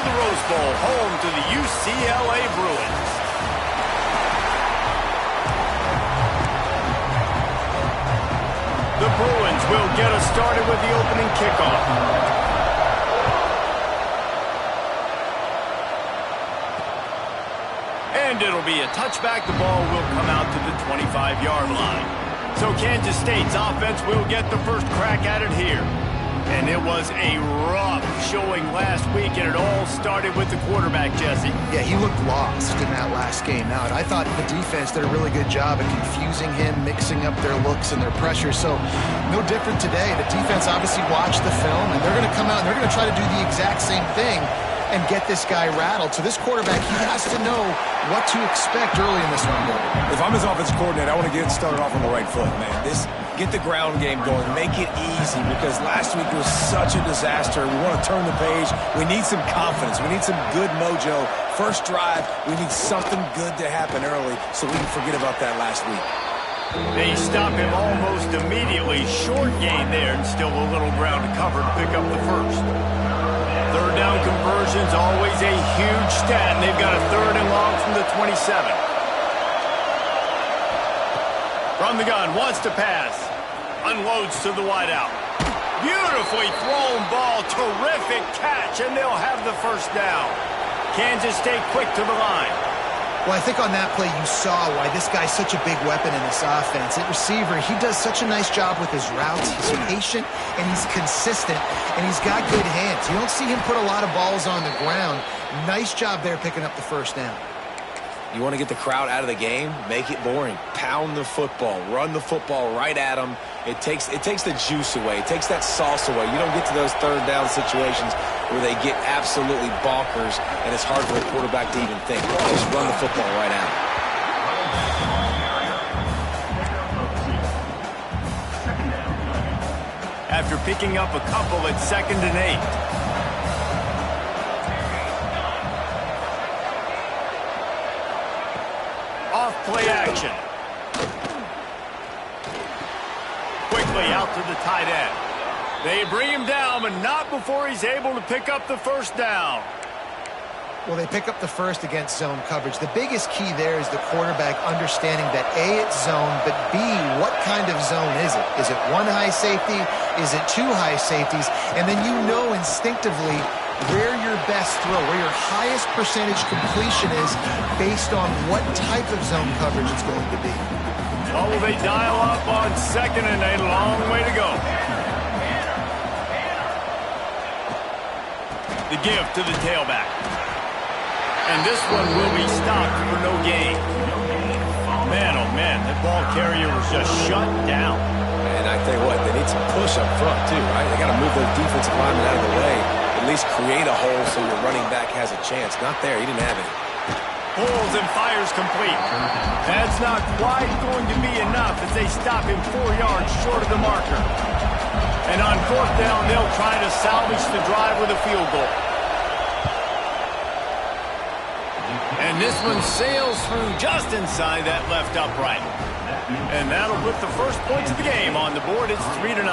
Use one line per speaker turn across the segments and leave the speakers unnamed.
the Rose Bowl, home to the UCLA Bruins. The Bruins will get us started with the opening kickoff. And it'll be a touchback. The ball will come out to the 25-yard line. So Kansas State's offense will get the first crack at it here. And it was a rough showing last week, and it all started with the quarterback, Jesse.
Yeah, he looked lost in that last game out. I thought the defense did a really good job of confusing him, mixing up their looks and their pressure. So no different today. The defense obviously watched the film, and they're going to come out and they're going to try to do the exact same thing and get this guy rattled. So this quarterback, he has to know what to expect early in this one.
If I'm his offensive coordinator, I want to get it started off on the right foot, man. Get the ground game going. Make it easy, because last week was such a disaster. We want to turn the page. We need some confidence. We need some good mojo. First drive, we need something good to happen early so we can forget about that last week.
They stop him almost immediately. Short gain there, and still a little ground to cover to pick up the first. Third down conversion's always a huge stat, and they've got a third and long from the 27. From the gun, wants to pass. Unloads to the wideout. Beautifully thrown ball. Terrific catch, and they'll have the first down. Kansas State quick to the line.
Well, I think on that play you saw why this guy's such a big weapon in this offense. At receiver, he does such a nice job with his routes. He's patient, and he's consistent, and he's got good hands. You don't see him put a lot of balls on the ground. Nice job there picking up the first down.
You want to get the crowd out of the game? Make it boring. Pound the football. Run the football right at them. It takes the juice away. It takes that sauce away. You don't get to those third down situations where they get absolutely bonkers, and it's hard for the quarterback to even think. Just run the football right at them.
After picking up a couple at 2nd and 8. Play action. Quickly out to the tight end. They bring him down, but not before he's able to pick up the first down.
Well, they pick up the first against zone coverage. The biggest key there is the quarterback understanding that A, it's zone, but B, what kind of zone is it? Is it one high safety? Is it two high safeties? And then you know instinctively where your best throw, where your highest percentage completion is based on what type of zone coverage it's going to be.
Oh, will they dial up on 2nd and 8? A long way to go. The give to the tailback. And this one will be stopped for no gain. Man, oh man, that ball carrier was just shut down.
And I tell you what, they need some push up front too, right? They got to move those defensive linemen out of the way. At least create a hole so your running back has a chance. Not there. He didn't have it.
Pulls and fires complete. That's not quite going to be enough as they stop him 4 yards short of the marker. And on 4th down, they'll try to salvage the drive with a field goal. And this one sails through just inside that left upright. And that'll put the first points of the game on the board. It's 3-0.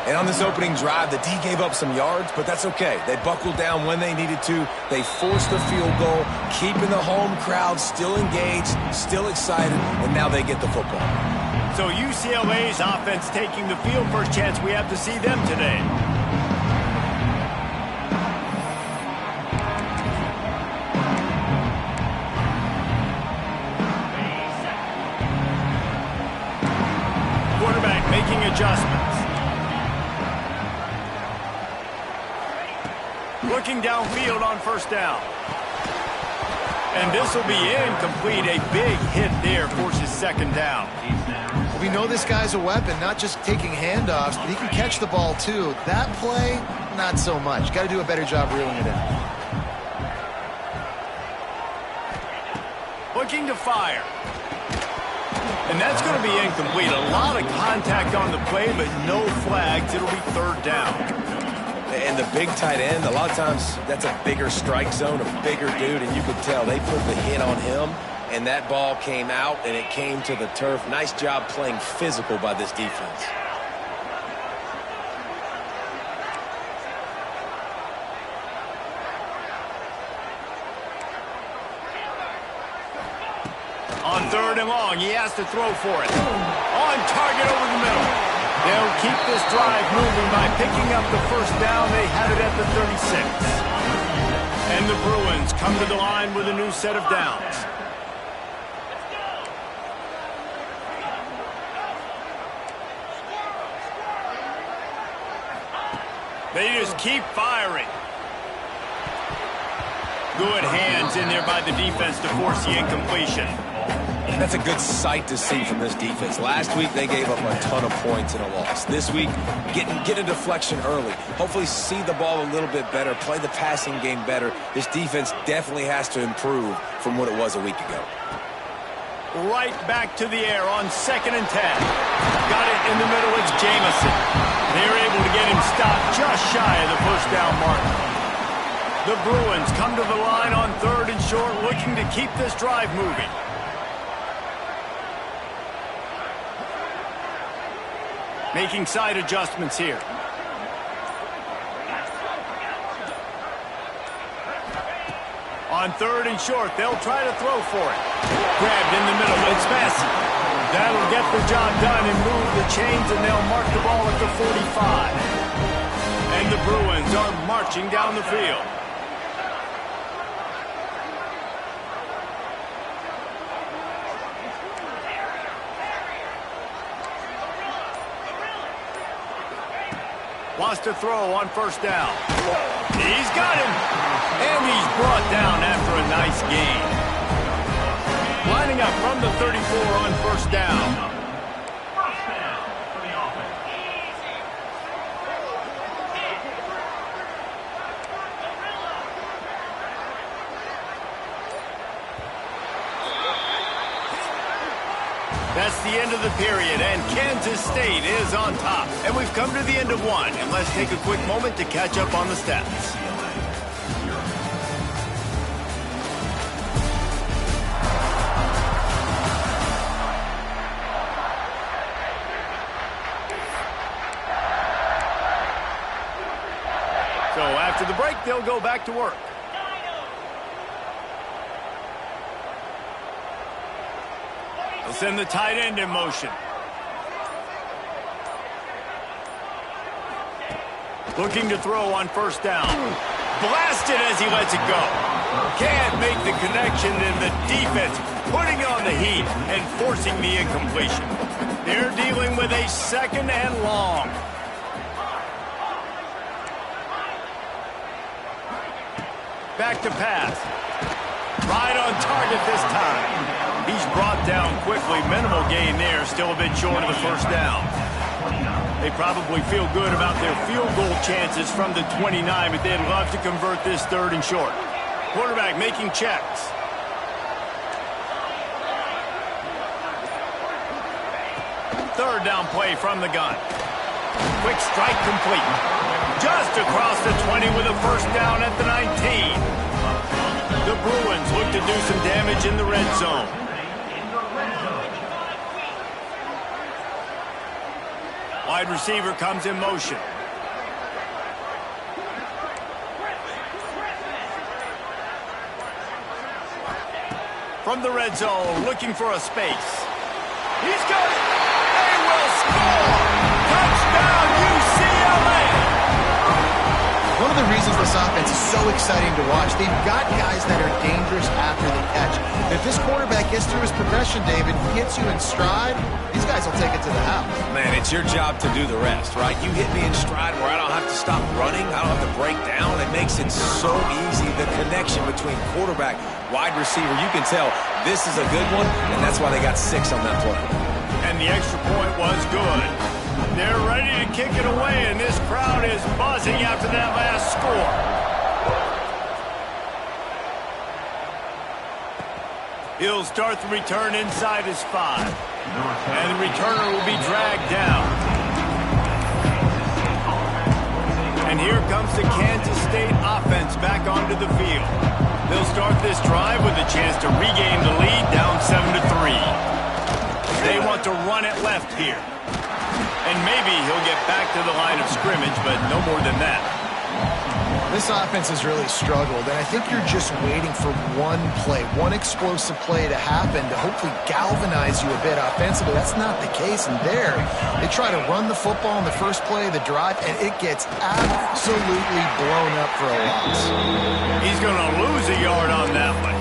And on this opening drive, the D gave up some yards, but that's okay. They buckled down when they needed to. They forced the field goal, keeping the home crowd still engaged, still excited, and now they get the football.
So UCLA's offense taking the field. First chance we have to see them today. Quarterback making adjustments. Looking downfield on 1st down. And this will be incomplete. A big hit there forces 2nd down.
We know this guy's a weapon, not just taking handoffs, but he can catch the ball too. That play, not so much. Got to do a better job reeling it in.
Looking to fire. And that's going to be incomplete. A lot of contact on the play, but no flags. It'll be 3rd down.
And the big tight end, a lot of times that's a bigger strike zone, a bigger dude, and you could tell they put the hit on him, and that ball came out, and it came to the turf. Nice job playing physical by this defense.
On 3rd and long, he has to throw for it. On target over the middle. They'll keep this drive moving by picking up the first down. They had it at the 36. And the Bruins come to the line with a new set of downs. They just keep firing. Good hands in there by the defense to force the incompletion.
That's a good sight to see from this defense. Last week, they gave up a ton of points in a loss. This week, get a deflection early. Hopefully see the ball a little bit better, play the passing game better. This defense definitely has to improve from what it was a week ago.
Right back to the air on 2nd and 10. Got it in the middle. It's Jamison. They're able to get him stopped just shy of the first down mark. The Bruins come to the line on 3rd and short, looking to keep this drive moving. Making side adjustments here. On 3rd and short, they'll try to throw for it. Grabbed in the middle. It's Massey. That'll get the job done and move the chains, and they'll mark the ball at the 45. And the Bruins are marching down the field. Wants to throw on 1st down. He's got him. And he's brought down after a nice gain. Lining up from the 34 on 1st down. That's the end of the period, and Kansas State is on top. And we've come to the end of one, and let's take a quick moment to catch up on the stats. So after the break, they'll go back to work. They'll send the tight end in motion. Looking to throw on 1st down. Blasted as he lets it go. Can't make the connection, and the defense putting on the heat and forcing the incompletion. They're dealing with a 2nd and long. Back to pass. Right on target this time. He's brought down quickly. Minimal gain there. Still a bit short of the 1st down. They probably feel good about their field goal chances from the 29, but they'd love to convert this 3rd and short. Quarterback making checks. Third down play from the gun. Quick strike complete. Just across the 20 with a 1st down at the 19. The Bruins look to do some damage in the red zone. Wide receiver comes in motion. From the red zone, looking for a space. He's got it. They will score. Touchdown, UCLA.
One of the reasons this offense is so exciting to watch, they've got guys that are dangerous after the catch. If this quarterback gets through his progression, David, hits you in stride, these guys will take it to the house.
Man, it's your job to do the rest, right? You hit me in stride where I don't have to stop running. I don't have to break down. It makes it so easy. The connection between quarterback, wide receiver, you can tell this is a good one, and that's why they got 6 on that play.
And the extra point was good. They're ready to kick it away, and this crowd is buzzing after that last score. He'll start the return inside his 5. And the returner will be dragged down. And here comes the Kansas State offense back onto the field. They'll start this drive with a chance to regain the lead, down 7-3. They want to run it left here. And maybe he'll get back to the line of scrimmage, but no more than that.
This offense has really struggled, and I think you're just waiting for one play, one explosive play to happen to hopefully galvanize you a bit offensively. That's not the case, and there, they try to run the football in the first play of the drive, and it gets absolutely blown up for a loss.
He's going to lose a yard on that one.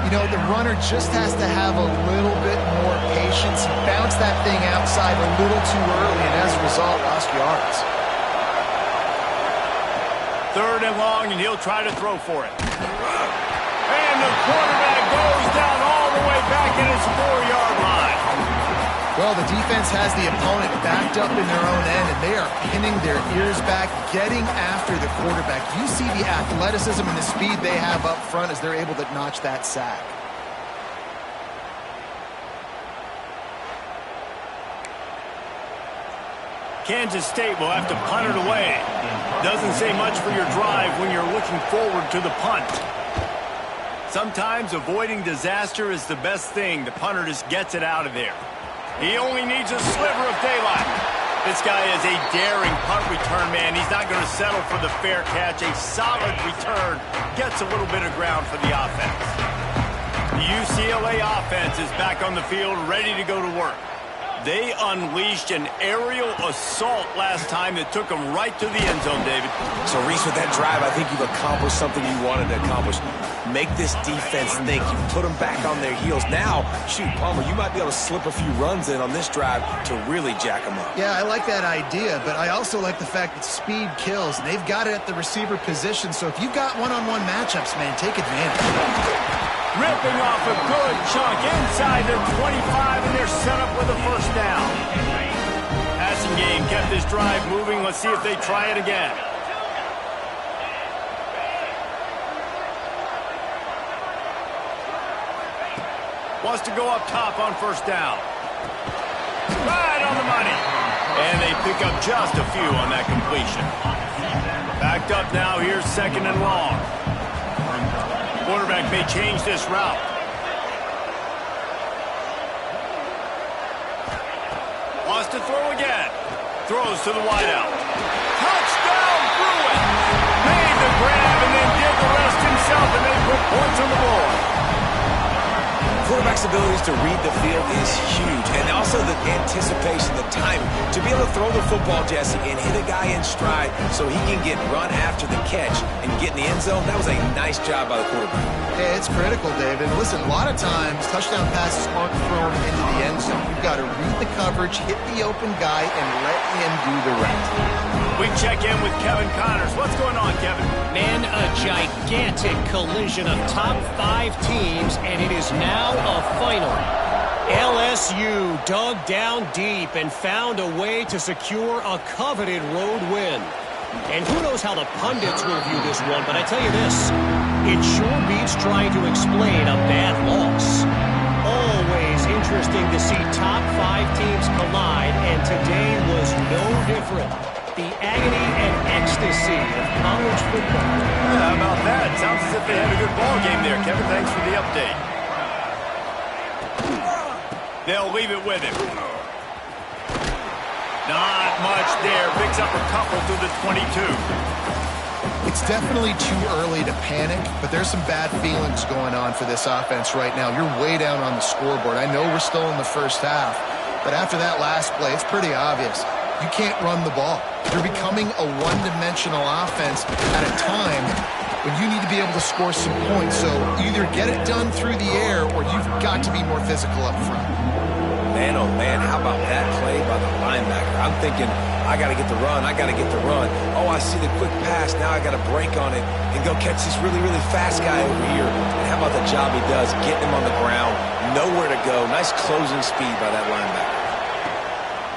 You know, the runner just has to have a little bit more patience. He bounced that thing outside a little too early, and as a result, lost yards.
3rd and long, and he'll try to throw for it. And the quarterback goes down all the way back at his 4-yard line.
Well, the defense has the opponent backed up in their own end, and they are pinning their ears back, getting after the quarterback. You see the athleticism and the speed they have up front as they're able to notch that sack.
Kansas State will have to punt it away. Doesn't say much for your drive when you're looking forward to the punt. Sometimes avoiding disaster is the best thing. The punter just gets it out of there. He only needs a sliver of daylight. This guy is a daring punt return man. He's not going to settle for the fair catch. A solid return gets a little bit of ground for the offense. The UCLA offense is back on the field, ready to go to work. They unleashed an aerial assault last time that took them right to the end zone, David.
So, Reese, with that drive, I think you've accomplished something you wanted to accomplish. Make this defense think. You put them back on their heels. Now, shoot, Palmer, you might be able to slip a few runs in on this drive to really jack them up.
Yeah, I like that idea, but I also like the fact that speed kills. They've got it at the receiver position, so if you've got one-on-one matchups, man, take advantage.
Ripping off a good chunk inside their 25, and they're set up with a first down. Passing game kept this drive moving. Let's see if they try it again. Wants to go up top on first down. Right on the money. And they pick up just a few on that completion. Backed up now. Here's 2nd and long. Quarterback may change this route. Wants to throw again. Throws to the wideout. Touchdown, Bruin! Made the grab and then did the rest himself, and they put points on the board.
Quarterback's abilities to read the field is huge, and also the anticipation, the timing. To be able to throw the football, Jesse, and hit a guy in stride so he can get run after the catch and get in the end zone, that was a nice job by the quarterback.
Yeah, it's critical, David. Listen, a lot of times, touchdown passes aren't thrown into the end zone. You've got to read the coverage, hit the open guy, and let him do the rest.
We check in with Kevin Connors. What's going on, Kevin?
Man, a gigantic collision of top 5 teams, and it is now a final. LSU dug down deep and found a way to secure a coveted road win. And who knows how the pundits will view this one, but I tell you this, it sure beats trying to explain a bad loss. Always interesting to see top 5 teams collide, and today was no different. The agony and ecstasy of college football.
Yeah, how about that? Sounds as if they had a good ball game there, Kevin. Thanks for the update. They'll leave it with him. Not much there. Picks up a couple to the 22.
It's definitely too early to panic, but there's some bad feelings going on for this offense right now. You're way down on the scoreboard. I know we're still in the first half, but after that last play, it's pretty obvious. You can't run the ball. You're becoming a one-dimensional offense at a time when you need to be able to score some points. So either get it done through the air or you've got to be more physical up front.
Man, oh man, how about that play by the linebacker? I'm thinking, I got to get the run, I got to get the run. Oh, I see the quick pass, now I got to break on it and go catch this really, really fast guy over here. And how about the job he does, getting him on the ground, nowhere to go. Nice closing speed by that linebacker.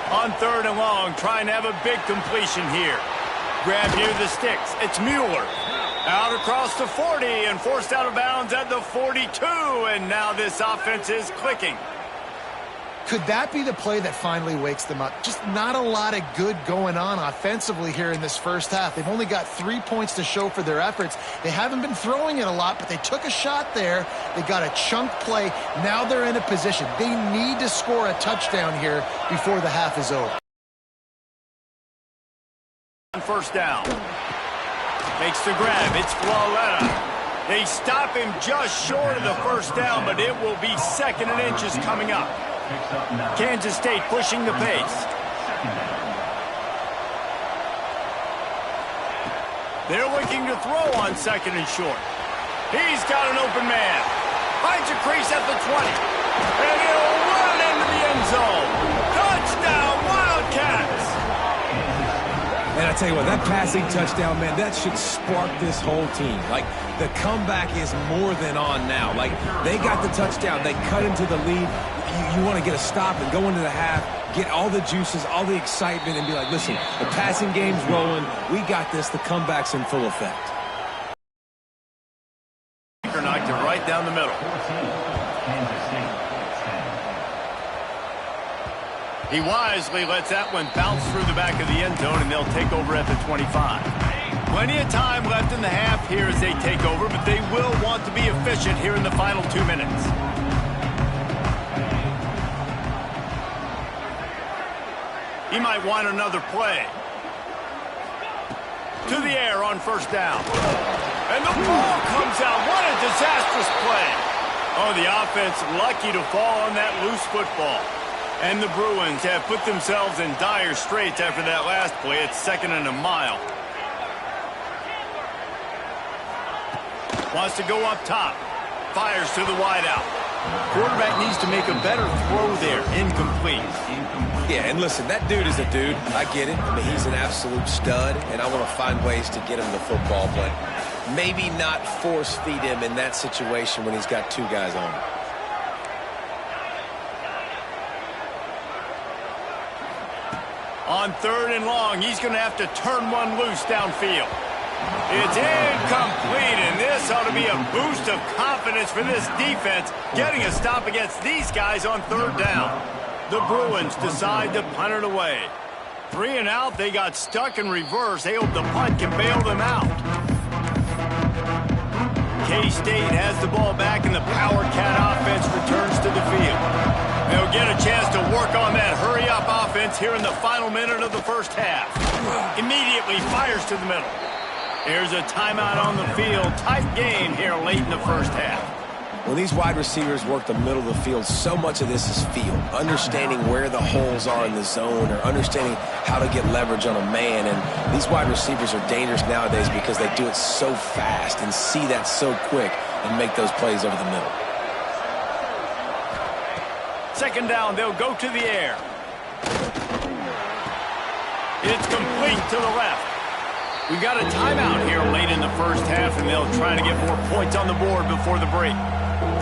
On 3rd and long, trying to have a big completion here. Grab near the sticks. It's Mueller. Out across the 40 and forced out of bounds at the 42. And now this offense is clicking.
Could that be the play that finally wakes them up? Just not a lot of good going on offensively here in this first half. They've only got 3 points to show for their efforts. They haven't been throwing it a lot, but they took a shot there. They got a chunk play. Now they're in a position. They need to score a touchdown here before the half is over.
On first down. Makes the grab. It's Flawletta. They stop him just short of the first down, but it will be 2nd and inches coming up. Kansas State pushing the pace. They're looking to throw on 2nd and short. He's got an open man. Finds a crease at the 20. And he'll run into the end zone. Touchdown, Wildcats!
And I tell you what, that passing touchdown, man, that should spark this whole team. Like, the comeback is more than on now. Like, they got the touchdown. They cut into the lead. You want to get a stop and go into the half, get all the juices, all the excitement, and be like, listen, the passing game's rolling. We got this. The comeback's in full effect.
Knocked it right down the middle. He wisely lets that one bounce through the back of the end zone, and they'll take over at the 25. Plenty of time left in the half here as they take over, but they will want to be efficient here in the final 2 minutes. He might want another play. To the air on 1st down. And the ball comes out. What a disastrous play. Oh, the offense lucky to fall on that loose football. And the Bruins have put themselves in dire straits after that last play. It's 2nd and a mile. Wants to go up top. Fires to the wideout. Quarterback needs to make a better throw there. Incomplete.
Yeah, and listen, that dude is a dude. I get it. I mean, he's an absolute stud, and I want to find ways to get him the football, but maybe not force feed him in that situation when he's got 2 guys on him.
On 3rd and long, he's going to have to turn one loose downfield. It's incomplete, and this ought to be a boost of confidence for this defense, getting a stop against these guys on 3rd down. The Bruins decide to punt it away. 3 and out, they got stuck in reverse. They hope the punt can bail them out. K-State has the ball back, and the Power Cat offense returns to the field. They'll get a chance to work on that hurry-up offense here in the final minute of the first half. Immediately fires to the middle. There's a timeout on the field. Tight game here late in the first half.
When these wide receivers work the middle of the field, so much of this is feel. Understanding where the holes are in the zone, or understanding how to get leverage on a man. And these wide receivers are dangerous nowadays because they do it so fast and see that so quick and make those plays over the middle.
2nd down, they'll go to the air. It's complete to the left. We've got a timeout here late in the first half, and they'll try to get more points on the board before the break.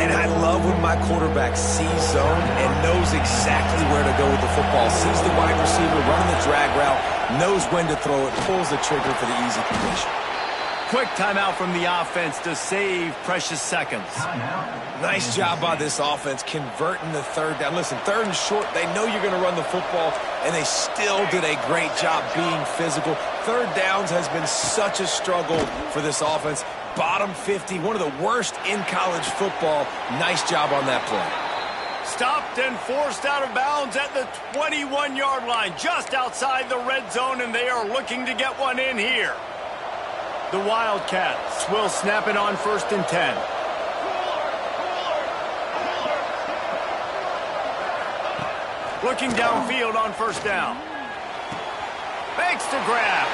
And I love when my quarterback sees zone and knows exactly where to go with the football. Sees the wide receiver running the drag route, knows when to throw it, pulls the trigger for the easy completion.
Quick timeout from the offense to save precious seconds.
Nice job by this offense converting the 3rd down. Listen, 3rd and short, they know you're going to run the football, and they still did a great job being physical. 3rd downs has been such a struggle for this offense. Bottom 50, one of the worst in college football. Nice job on that play.
Stopped and forced out of bounds at the 21-yard line, just outside the red zone, and they are looking to get one in here. The Wildcats will snap it on 1st and 10. Looking downfield on 1st down. Makes the grab.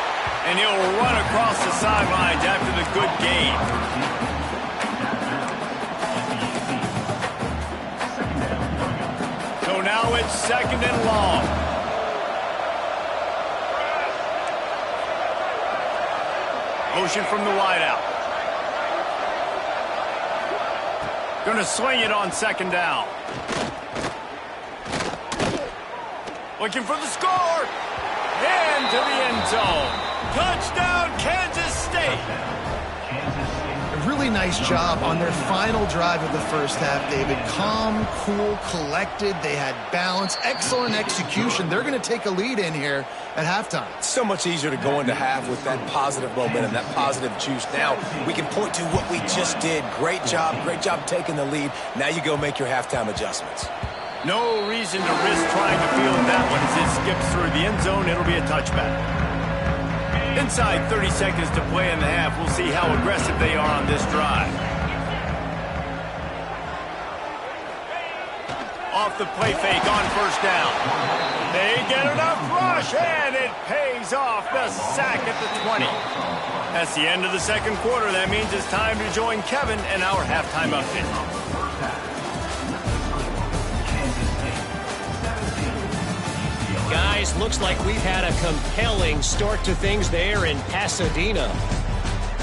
And he'll run across the sidelines after the good gain. So now it's 2nd and long. Motion from the wideout. Going to swing it on 2nd down. Looking for the score. Into the end zone. Touchdown, Kansas State.
A really nice job on their final drive of the first half, David. Calm, cool, collected. They had balance. Excellent execution. They're going to take a lead in here at halftime.
It's so much easier to go into half with that positive momentum, that positive juice. Now we can point to what we just did. Great job taking the lead. Now you go make your halftime adjustments.
No reason to risk trying to field that one as it skips through the end zone. It'll be a touchback. Inside 30 seconds to play in the half. We'll see how aggressive they are on this drive. Off the play fake on first down. They get enough rush, and it pays off. The sack at the 20. That's the end of the second quarter. That means it's time to join Kevin and our halftime update.
Guys, looks like we've had a compelling start to things there in Pasadena.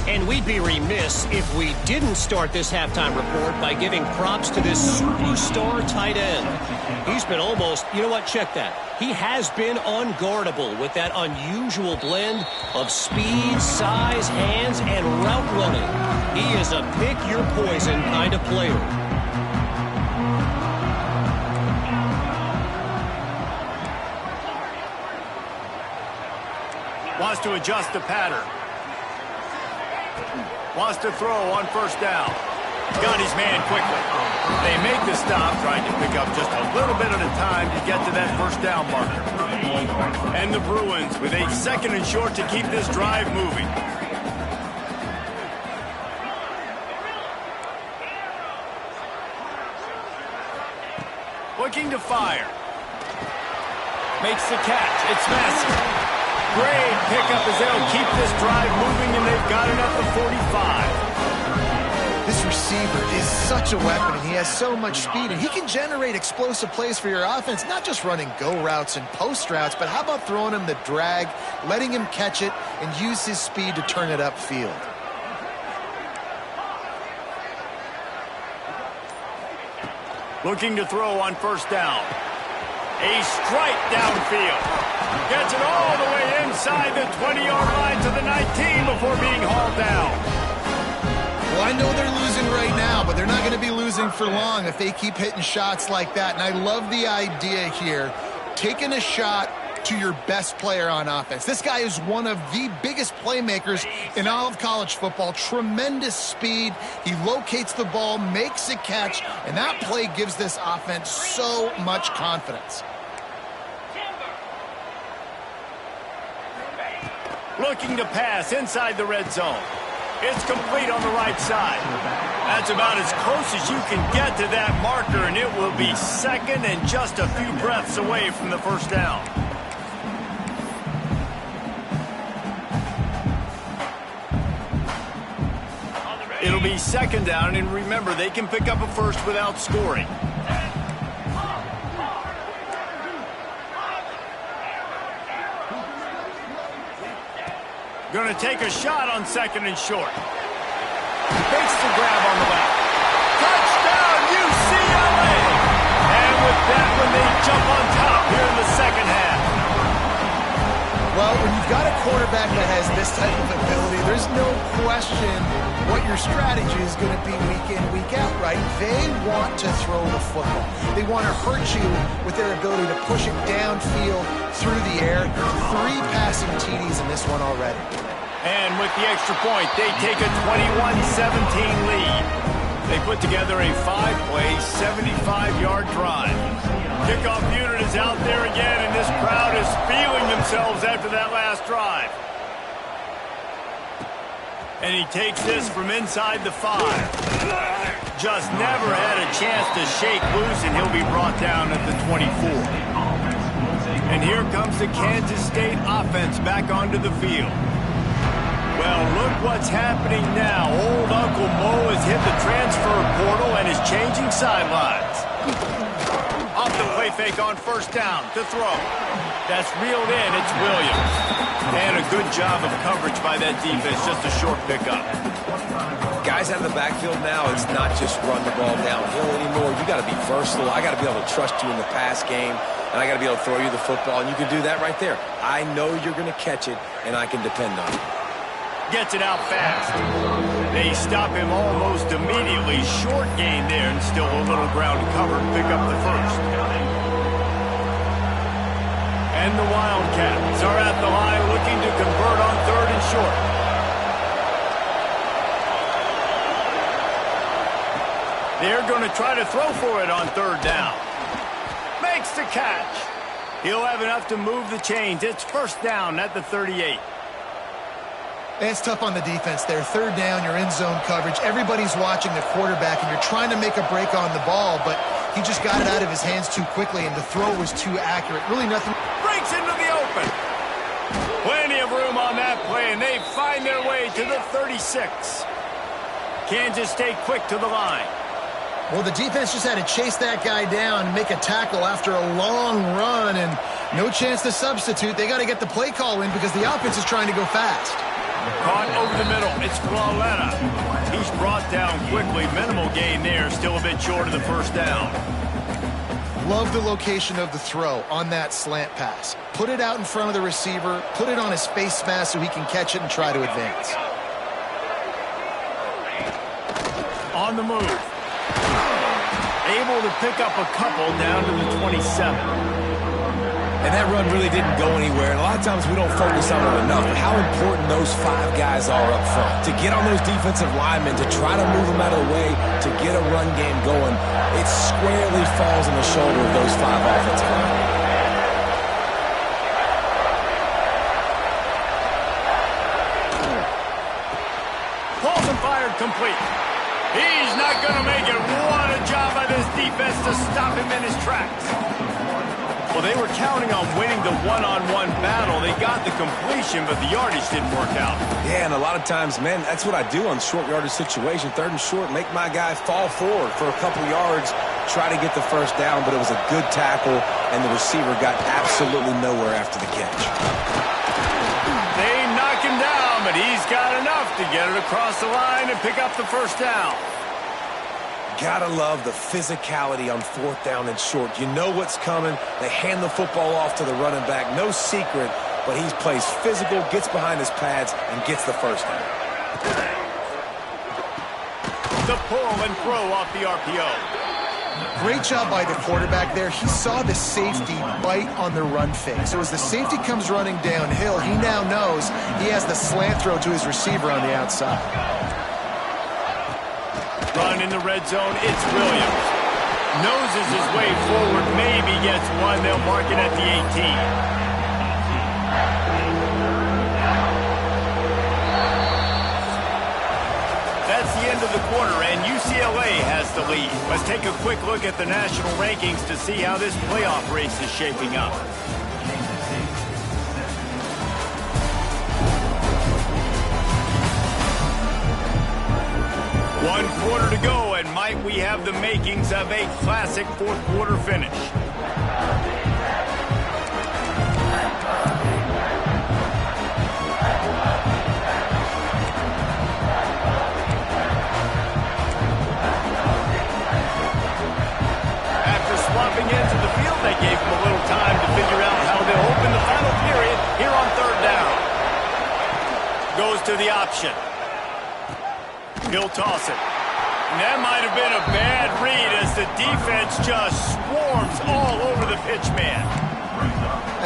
And we'd be remiss if we didn't start this halftime report by giving props to this superstar tight end. He's been almost, you know what, check that. He has been unguardable with that unusual blend of speed, size, hands, and route running. He is a pick-your-poison kind of player.
Wants to adjust the pattern. Wants to throw on first down. Got his man quickly. They make the stop, trying to pick up just a little bit at a time to get to that first down marker. And the Bruins with a second and short to keep this drive moving. Looking to fire. Makes the catch. It's Massey. Great pickup as they'll keep this drive moving, and they've got it up to 45.
This receiver is such a weapon, and he has so much speed, and he can generate explosive plays for your offense, not just running go routes and post routes, but how about throwing him the drag, letting him catch it, and use his speed to turn it upfield.
Looking to throw on first down. A strike downfield. Gets it all the way inside the 20-yard line to the 19 before being hauled down.
Well, I know they're losing right now, but they're not going to be losing for long if they keep hitting shots like that. And I love the idea here, taking a shot to your best player on offense. This guy is one of the biggest playmakers in all of college football. Tremendous speed. He locates the ball, makes a catch, and that play gives this offense so much confidence.
Looking to pass inside the red zone. It's complete on the right side. That's about as close as you can get to that marker, and it will be second and just a few breaths away from the first down. It'll be second down, and remember, they can pick up a first without scoring. Going to take a shot on second and short. Makes the grab on the left. Touchdown, UCLA! And with that one, they jump on top here in the second half.
Well, when you've got a quarterback that has this type of ability, there's no question what your strategy is going to be week in, week out, right? They want to throw the football. They want to hurt you with their ability to push it downfield through the air. 3 passing TDs in this one already.
And with the extra point, they take a 21-17 lead. They put together a 5-play, 75-yard drive. Kickoff unit is out there again, and this crowd is feeling themselves after that last drive. And he takes this from inside the 5. Just never had a chance to shake loose, and he'll be brought down at the 24. And here comes the Kansas State offense back onto the field. Well, look what's happening now. Old Uncle Mo has hit the transfer portal and is changing sidelines. Off the play fake on first down to throw. That's reeled in. It's Williams. And a good job of coverage by that defense. Just a short pickup.
Guys out of the backfield now, it's not just run the ball downhill anymore. You got to be versatile. I got to be able to trust you in the pass game, and I got to be able to throw you the football, and you can do that right there. I know you're going to catch it, and I can depend on it.
Gets it out fast. They stop him almost immediately. Short gain there, and still a little ground covered. Pick up the first. And the Wildcats are at the line looking to convert on third and short. They're going to try to throw for it on third down. Makes the catch. He'll have enough to move the chains. It's first down at the 38.
It's tough on the defense there. Third down, you're in zone coverage. Everybody's watching the quarterback, and you're trying to make a break on the ball, but he just got it out of his hands too quickly, and the throw was too accurate. Really nothing.
Breaks into the open. Plenty of room on that play, and they find their way to the 36. Kansas State quick to the line.
Well, the defense just had to chase that guy down and make a tackle after a long run, and no chance to substitute. They got to get the play call in because the offense is trying to go fast.
Caught over the middle. It's Flawletta. He's brought down quickly. Minimal gain there. Still a bit short of the first down.
Love the location of the throw on that slant pass. Put it out in front of the receiver. Put it on his face mask so he can catch it and try to advance.
On the move. Able to pick up a couple down to the 27.
And that run really didn't go anywhere. And a lot of times we don't focus on it enough. But how important those 5 guys are up front. To get on those defensive linemen, to try to move them out of the way, to get a run game going, it squarely falls on the shoulder of those 5 offensive linemen.
Pulls and fired complete. He's not going to make it. What a job by this defense to stop him in his tracks. Well, they were counting on winning the one-on-one battle. They got the completion, but the yardage didn't work out.
Yeah, and a lot of times, man, that's what I do on short yardage situation. 3rd and short, make my guy fall forward for a couple yards, try to get the first down, but it was a good tackle, and the receiver got absolutely nowhere after the catch.
They knock him down, but he's got enough to get it across the line and pick up the first down.
Gotta love the physicality on 4th down and short. You know what's coming. They hand the football off to the running back. No secret, but he plays physical, gets behind his pads, and gets the first down.
The pull and throw off the RPO.
Great job by the quarterback there. He saw the safety bite on the run fake. So as the safety comes running downhill, he now knows he has the slant throw to his receiver on the outside.
Run in the red zone, it's Williams. Noses his way forward, maybe gets one. They'll mark it at the 18. That's the end of the quarter, and UCLA has the lead. Let's take a quick look at the national rankings to see how this playoff race is shaping up. One quarter to go, and might we have the makings of a classic 4th quarter finish. After swapping into the field, they gave him a little time to figure out how they'll open the final period here on 3rd down. Goes to the option. He'll toss it. And that might have been a bad read as the defense just swarms all over the pitch man.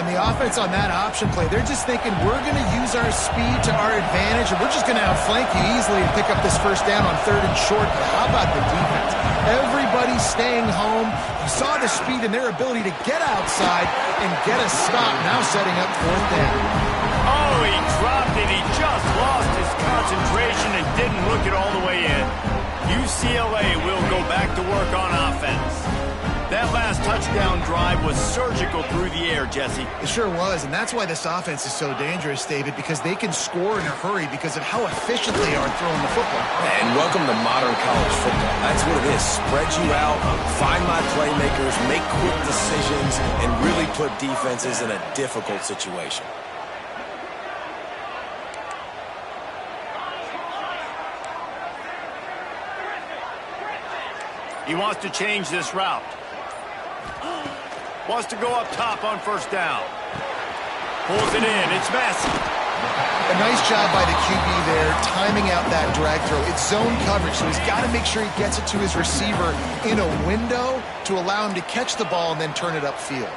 And the offense on that option play, they're just thinking we're going to use our speed to our advantage, and we're just going to outflank you easily and pick up this first down on 3rd and short. But how about the defense? Everybody's staying home. You saw the speed and their ability to get outside and get a stop, now setting up 4th down.
Oh, he dropped it. He just lost his concentration and didn't look it all the way in. UCLA will go back to work on offense. That last touchdown drive was surgical through the air, Jesse.
It sure was, and that's why this offense is so dangerous, David, because they can score in a hurry because of how efficient they are throwing the football.
And welcome to modern college football. That's what it is. Spread you out, find my playmakers, make quick decisions, and really put defenses in a difficult situation.
He wants to change this route. Wants to go up top on 1st down. Pulls it in. It's Massey.
A nice job by the QB there, timing out that drag throw. It's zone coverage, so he's got to make sure he gets it to his receiver in a window to allow him to catch the ball and then turn it upfield.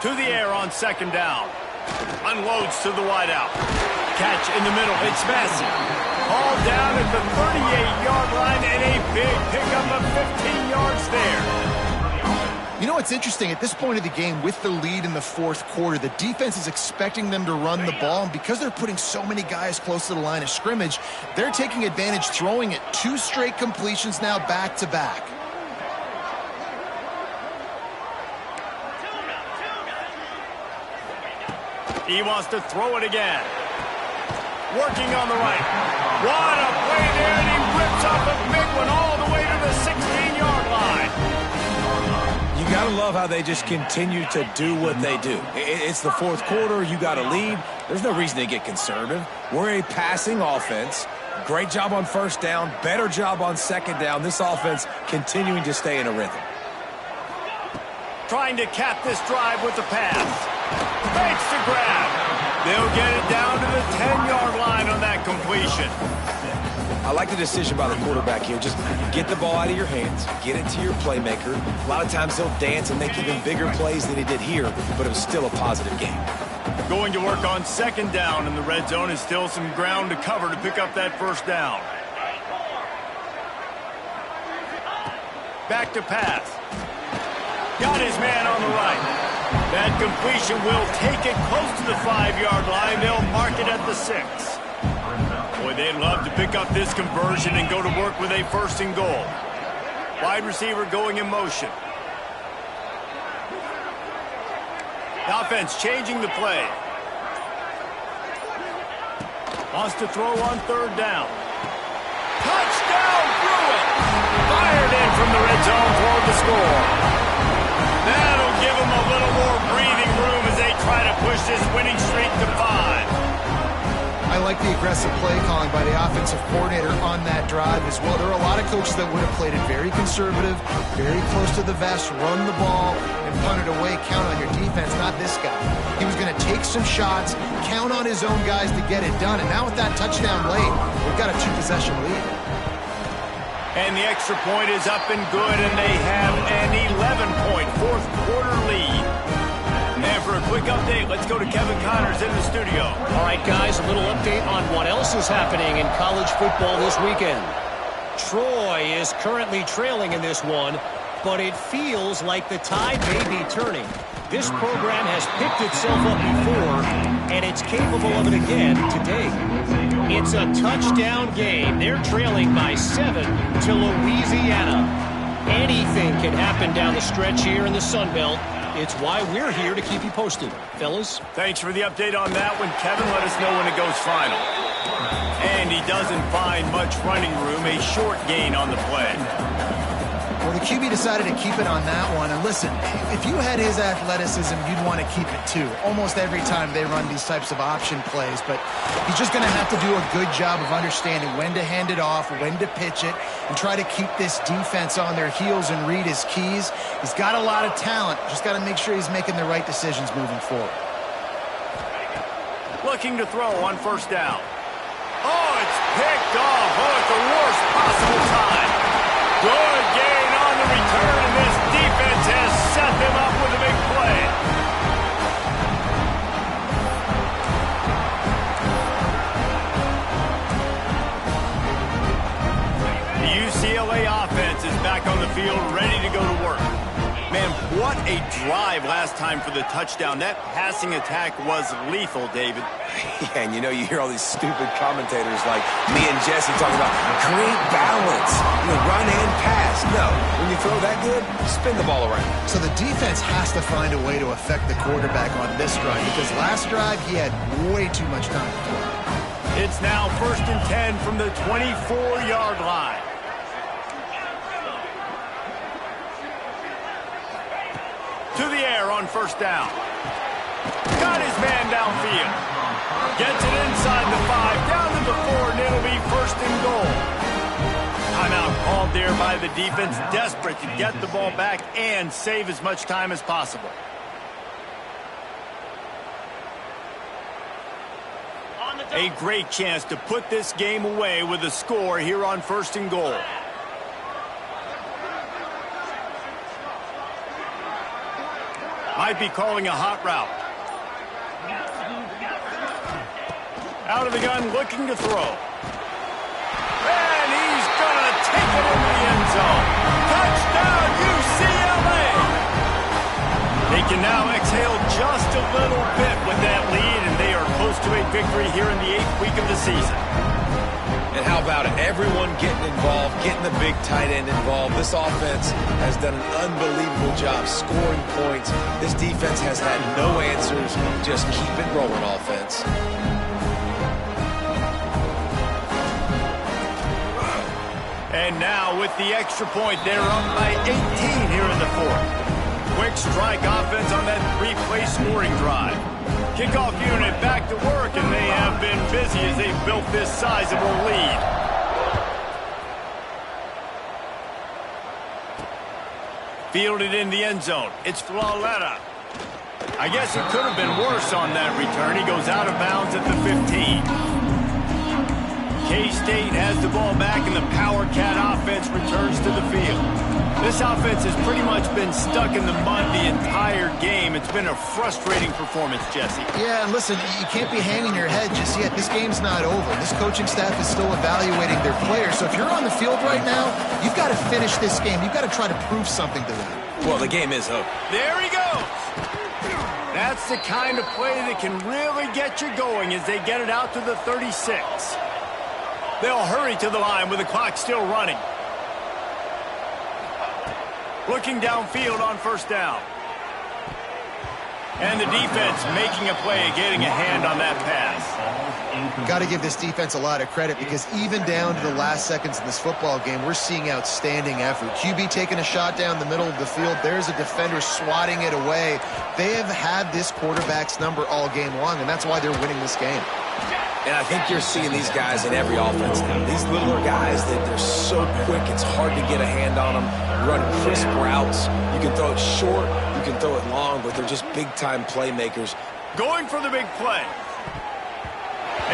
To the air on 2nd down. Unloads to the wideout. Catch in the middle. It's Massey. Hauled down at the 38-yard line and a big pickup of 15 yards there.
You know, it's interesting. At this point of the game, with the lead in the fourth quarter, the defense is expecting them to run the ball. And because they're putting so many guys close to the line of scrimmage, they're taking advantage, throwing it 2 straight completions now back-to-back.
He wants to throw it again. Working on the right. What a play there, and he rips up a big one all the way to the 16-yard line.
You got to love how they just continue to do what they do. It's the fourth quarter. You got a lead. There's no reason to get conservative. We're a passing offense. Great job on first down. Better job on second down. This offense continuing to stay in a rhythm.
Trying to cap this drive with the pass. Fakes to grab. They'll get it down to the 10-yard line on that completion.
I like the decision by the quarterback here. Just get the ball out of your hands, get it to your playmaker. A lot of times he'll dance and make even bigger plays than he did here, but it was still a positive game.
Going to work on second down in the red zone is still some ground to cover to pick up that first down. Back to pass. Got his man on the right. That completion will take it close to the 5-yard line. They'll mark it at the 6. Boy, they'd love to pick up this conversion and go to work with a first and goal. Wide receiver going in motion. The offense changing the play. Wants to throw on third down. Touchdown, Bruin! Fired in from the red zone toward the score. That'll give them a little more breathing room as they try to push this winning streak to 5.
I like the aggressive play calling by the offensive coordinator on that drive as well. There are a lot of coaches that would have played it very conservative, very close to the vest, run the ball, and punt it away, count on your defense, not this guy. He was going to take some shots, count on his own guys to get it done, and now with that touchdown late, we've got a 2-possession lead.
And the extra point is up and good, and they have an 11-point fourth quarter lead. And for a quick update, let's go to Kevin Connors in the studio.
All right, guys, a little update on what else is happening in college football this weekend. Troy is currently trailing in this one, but it feels like the tide may be turning. This program has picked itself up before, and it's capable of it again today. It's a touchdown game. They're trailing by 7 to Louisiana. Anything can happen down the stretch here in the Sun Belt. It's why we're here to keep you posted. Fellas?
Thanks for the update on that one, Kevin. Let us know when it goes final. And he doesn't find much running room. A short gain on the play.
Well, the QB decided to keep it on that one. And listen, if you had his athleticism, you'd want to keep it too. Almost every time they run these types of option plays. But he's just going to have to do a good job of understanding when to hand it off, when to pitch it, and try to keep this defense on their heels and read his keys. He's got a lot of talent. Just got to make sure he's making the right decisions moving forward.
Looking to throw on first down. Oh, it's picked off. Oh, at the worst possible time. Good gain on the return, and this defense has set them up with a big play. The UCLA offense is back on the field, ready to go to work. Man, what a drive last time for the touchdown. That passing attack was lethal, David.
Yeah, and you know, you hear all these stupid commentators like me and Jesse talking about great balance, run and pass. No, when you throw that good, spin the ball around.
So the defense has to find a way to affect the quarterback on this drive because last drive he had way too much time to throw.
It's now 1st and 10 from the 24-yard line. To the air on first down. Got his man downfield. Gets it inside the 5, down to the 4, and it'll be 1st and goal. Timeout called there by the defense, desperate to get the ball back and save as much time as possible. A great chance to put this game away with a score here on 1st and goal. Might be calling a hot route. Out of the gun, looking to throw. And he's going to take it into the end zone. Touchdown, UCLA! can now exhale just a little bit with that lead, and they are close to a victory here in the 8th week of the season.
And how about it? Everyone getting involved, getting the big tight end involved. This offense has done an unbelievable job scoring points. This defense has had no answers. Just keep it rolling, offense.
And now with the extra point, they're up by 18 here in the 4th. Quick strike offense on that 3-play scoring drive. Kickoff unit back to work, and they have been busy as they've built this sizable lead. Fielded in the end zone. It's Flaletta. I guess it could have been worse on that return. He goes out of bounds at the 15. K-State has the ball back, and the Power Cat offense returns to the field. This offense has pretty much been stuck in the mud the entire game. It's been a frustrating performance, Jesse.
Yeah, and listen, you can't be hanging your head just yet. This game's not over. This coaching staff is still evaluating their players. So if you're on the field right now, you've got to finish this game. You've got to try to prove something to them.
Well, the game is over.
There he goes. That's the kind of play that can really get you going as they get it out to the 36. They'll hurry to the line with the clock still running. Looking downfield on first down. And the defense making a play, getting a hand on that pass.
Got to give this defense a lot of credit because even down to the last seconds in this football game, we're seeing outstanding effort. QB taking a shot down the middle of the field. There's a defender swatting it away. They have had this quarterback's number all game long, and that's why they're winning this game.
And I think you're seeing these guys in every offense now. These littler guys, they're so quick, it's hard to get a hand on them. Run crisp routes. You can throw it short, you can throw it long, but they're just big-time playmakers.
Going for the big play.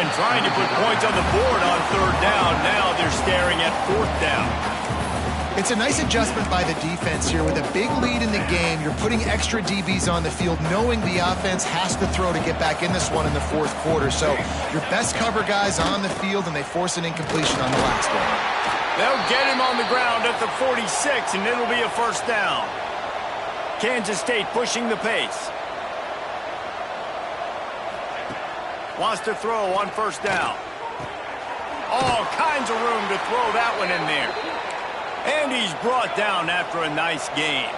And trying to put points on the board on third down. Now they're staring at fourth down.
It's a nice adjustment by the defense here. With a big lead in the game, you're putting extra DBs on the field, knowing the offense has to throw to get back in this one in the fourth quarter. So your best cover guys on the field, and they force an incompletion on the last one.
They'll get him on the ground at the 46, and it'll be a first down. Kansas State pushing the pace. Wants to throw on first down. All kinds of room to throw that one in there. And he's brought down after a nice gain.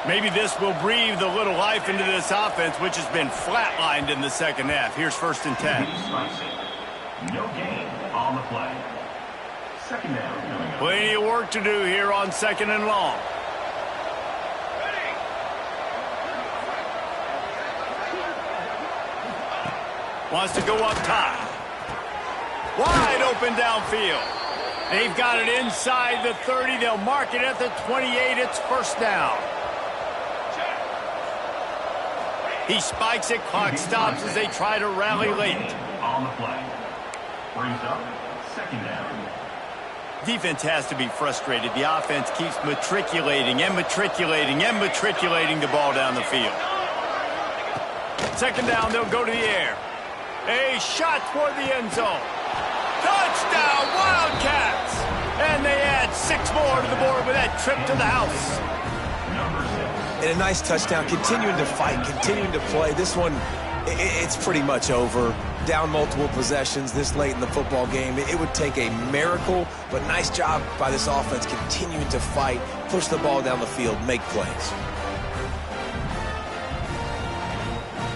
Maybe this will breathe a little life into this offense, which has been flatlined in the second half. Here's first and 10.
No gain on the play. Second down.
Plenty of work to do here on second and long. Wants to go up top. Wide open downfield. They've got it inside the 30. They'll mark it at the 28. It's first down. He spikes it. Clock stops as they try to rally late.
On the play. Brings up second down.
Defense has to be frustrated. The offense keeps matriculating and matriculating and matriculating the ball down the field. Second down, they'll go to the air. A shot toward the end zone. Touchdown, Wildcats! And they add 6 more to the board with that trip to the house.
And a nice touchdown, continuing to fight, continuing to play. This one, it's pretty much over. Down multiple possessions this late in the football game. It would take a miracle, but nice job by this offense continuing to fight, push the ball down the field, make plays.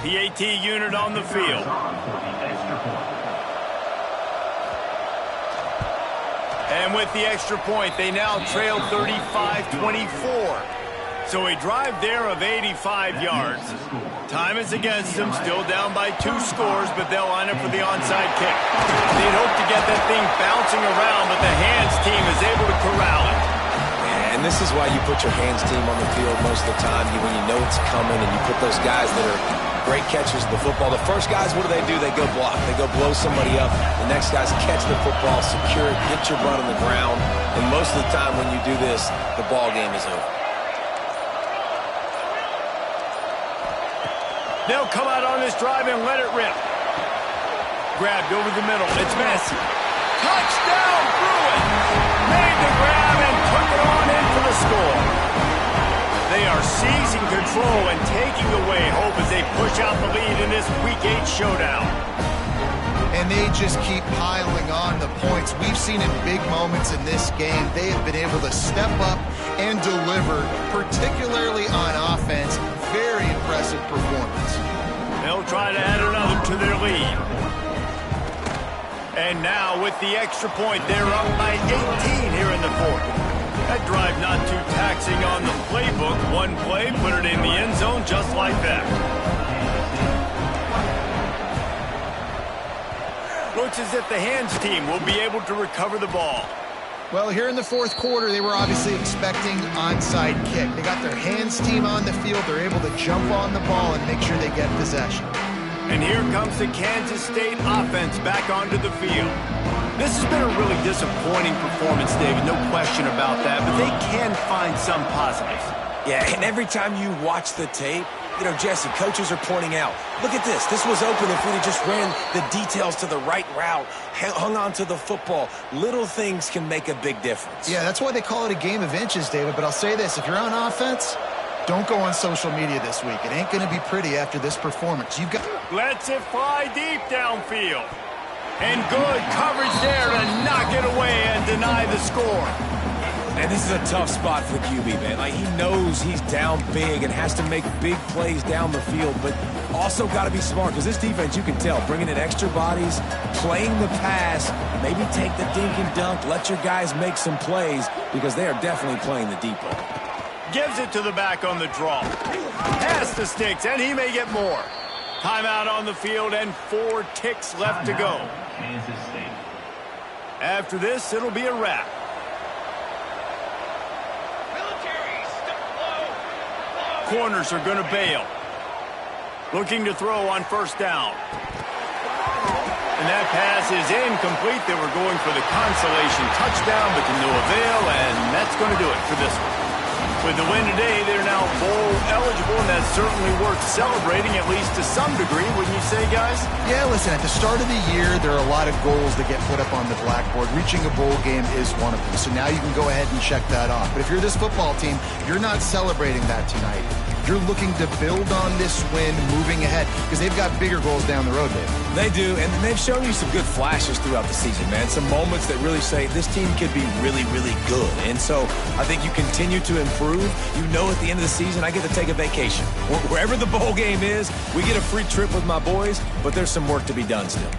PAT unit on the field. And with the extra point, they now trail 35-24. So a drive there of 85 yards. Time is against them, still down by 2 scores, but they'll line up for the onside kick. They'd hope to get that thing bouncing around, but the hands team is able to corral it.
And this is why you put your hands team on the field most of the time, when you know it's coming, and you put those guys that are great catchers of the football. The first guys, what do? They go block. They go blow somebody up. The next guys catch the football, secure it, get your butt on the ground. And most of the time when you do this, the ball game is over.
They'll come out on this drive and let it rip. Grabbed over the middle. It's Massey. Touchdown, Bruins! Made the grab and took it on in for the score. They are seizing control and taking away hope as they push out the lead in this Week 8 showdown.
And they just keep piling on the points. We've seen in big moments in this game, they have been able to step up and deliver, particularly on offense. Very impressive performance.
They'll try to add another to their lead. And now with the extra point, they're up by 18 here in the fourth. That drive not too taxing on the playbook. One play, put it in the end zone just like that. Looks as if the hands team will be able to recover the ball.
Well, here in the fourth quarter, they were obviously expecting onside kick. They got their hands team on the field. They're able to jump on the ball and make sure they get possession.
And here comes the Kansas State offense back onto the field. This has been a really disappointing performance, David, no question about that, but they can find some positives.
Yeah, and every time you watch the tape, you know, Jesse, coaches are pointing out, look at this. This was open if we had just ran the details to the right route, hung on to the football. Little things can make a big difference.
Yeah, that's why they call it a game of inches, David. But I'll say this, if you're on offense, don't go on social media this week. It ain't going to be pretty after this performance. You've got...
Lets it fly deep downfield. And good coverage there to knock it away and deny the score.
And this is a tough spot for the QB, man. Like, he knows he's down big and has to make big plays down the field, but also got to be smart because this defense, you can tell, bringing in extra bodies, playing the pass, maybe take the dink and dunk, let your guys make some plays because they are definitely playing the deep ball.
Gives it to the back on the draw. Pass the sticks, and he may get more. Timeout on the field and 4 ticks left to go.
Kansas State.
After this, it'll be a wrap. Corners are going to bail. Looking to throw on first down. And that pass is incomplete. They were going for the consolation touchdown, but to no avail, and that's going to do it for this one. With the win today, they're now bowl eligible, and that's certainly worth celebrating, at least to some degree, wouldn't you say, guys?
Yeah, listen, at the start of the year, there are a lot of goals that get put up on the blackboard. Reaching a bowl game is one of them, so now you can go ahead and check that off. But if you're this football team, you're not celebrating that tonight. You're looking to build on this win moving ahead because they've got bigger goals down the road, Dave.
They do, and they've shown you some good flashes throughout the season, man. Some moments that really say this team could be really, really good. And so I think you continue to improve. You know at the end of the season, I get to take a vacation. Wherever the bowl game is, we get a free trip with my boys, but there's some work to be done still.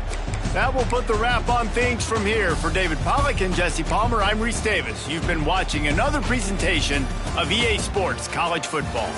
That will put the wrap on things from here. For David Pollack and Jesse Palmer, I'm Reese Davis. You've been watching another presentation of EA Sports College Football.